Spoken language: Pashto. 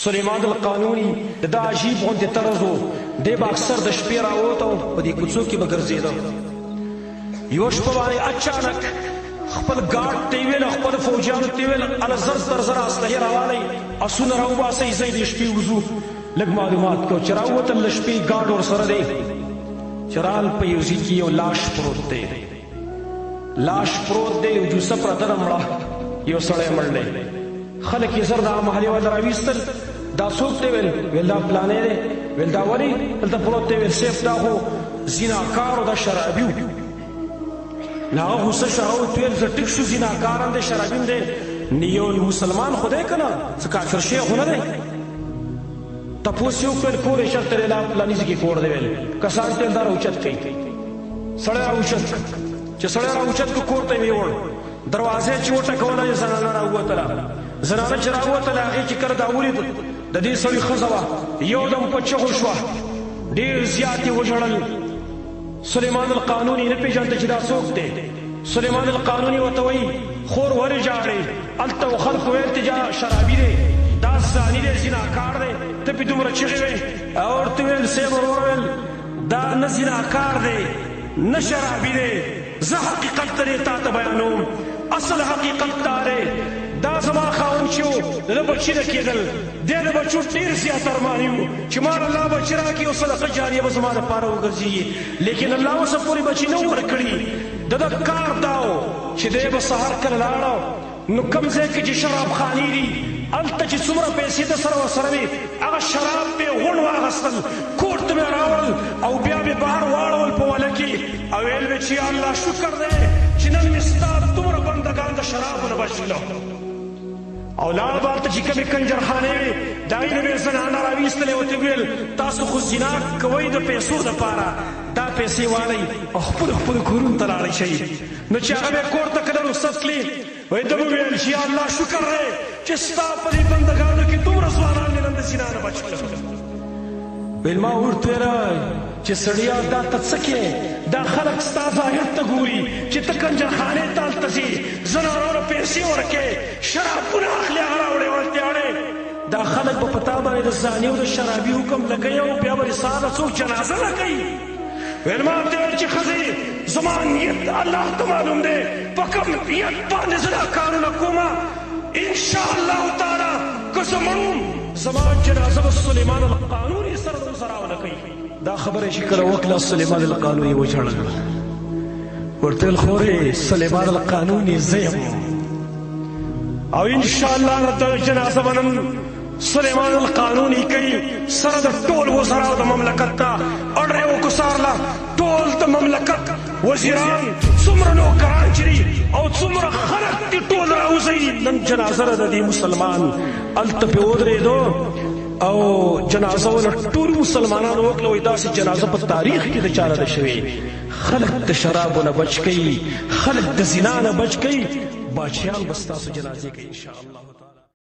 سلیمان القانوني دا عجیب غوندې طرز و. دی به اکثر د شپې راووته او په دې کوڅو کې به ګرځېده. یوه شپه باندې اچانک خپل ګارډ ته یې ویل، خپلو فوجیانو ته یې ویل هله زر تر زر اسلحې راوالئ، اسونه راوباسئ، ځئ د شپې وځو. لږ معلومات کو چې راووتل د شپې ګارډ ورسره دی. چې رال په یو ځای کې یو لاش پروت دی، لاش پروت دی، یو جوسه پرته ده مړه، یو سړی مړ دی. خلک یې زر دغه محلې والا راویستل. دا څوک دی؟ ویل دا پلانی دی. ویل دا ولې دلته پروت دی؟ ویل صیب دا خو زیناکار او دا شرابي و. نو هغه غوسه شو، هغه ورته ویل زه ټیک شو، زیناکار هم دی شرابي هم دی، یو مسلمان خو دی که نه؟ څه کافر شی خو نه دی؟ تپوس یې وکړل کور یې چېرته دی؟ لا فلاني ځای کې کور دی. ویل کسان ته دا راوچت کوي. سړی راوچت چې سړی راوچت کړو کور ته یې ویوړ. دروازه چې وټکوله یې زنانه راووتله. زنانه چې راووتله هغې چې کله دا ولید د دې سړي ښځه وه، یو دم په چغو شوه، ډېر زیات یې وژړل. سلیمان القانوني نه پېژانده چې دا څوک دی. سلیمان القانوني ورته وایي خور ولې ژاړې؟ هلته و خلکو ویل ته دا شرابي دی، دا زاني دی، زیناکار دی، ته پې دومره چغې وې. او ورته ویل صیب ورور ویل دا نه زیناکار دی نه شرابي دی، زه حقیقت ته تا ته بیانوم. اصل حقیقت دا دی، دا زما خاوند چې و د ده بچي نه کېدل، دی د بچو ډېر زیات ارماني و چې ما الله بچي راکړي او صدقه جاریه به زما دپاره وګرځېږي. لیکن الله اوسه پورې بچي نه و ورکړي. د ده کار دا و چې دی به سهار کله لاړه نو کوم ځای کې چې شرابخانې دي هلته چې څومره پیسې د سره ورسره وي هغه شراب به یې غونډ واخیستل، کور ته به یې راوړل او بیا به یې بهر واړول په وله کې او ویل به چې یا الله شکر دی چې نن مې ستا دومره بندګان د شرابو نه بچ کړه. او لاړ به هلته چې کومې کنجرخانې وې د هغې نه به یې زنانه راویستلې ورته ویل تاسو خو زنا کوئ د پیسو دپاره، دا پیسې والئ او خپلو کورونو ته لاړئ شئ. نو چې هغه به یې کور ته کله رخصت کړي وایي ده به ویل چې یا الله شکر دی چې ستا په دې بندګانو کې دومره ځوانان مې نن د زنا نه بچ کړل. ویل ما ورته ویل چې سړیا دا ته څه کې؟ دا خلک ستا ظاهر ته ګوري چې ته کنجرخانې ته هلته ځې، زنانو له پیسې ورکې، شرابونه اخلي، هغه راوړې ورته اړې. دا خلک به په تا باندې د زاني او د شرابي حکم لګوي او بیا به دې سهار له څوک جنازه نه کوي. ویل ما ورته ویل چې ښځې زما نیت الله ته معلوم دی، په کوم نیت باندې زه دا کارونه کومه انشاءالله تعالی که زه مړ زما جنازه به سلیمان القانوني سره د سره ونه کوي. دا خبره چې کله وکړه سلیمان القانوني وژړل. ورته ویل خورې سلیمان القانوني زه یم او انشاءالله د جنازه به نن سلیمان القانوني کوي سره د ټول وزراو د مملکت ته اړ یې وکوسارله. ټول د مملکت وزیران څومره نوکران چې دي او څومره خلک دي ټول راوځئ. نن جنازه ده د دې مسلمان هلته پې ودرېدو او جنازه ونه ټول مسلمانانو وکړه. وایي داسې جنازه په تاریخ کې د چا نه ده شوې. خلک د شرابو نه بچ کوي، خلک د زنا نه بچ کوي، باچیان به ستاسو جنازې کوي انشاءالله.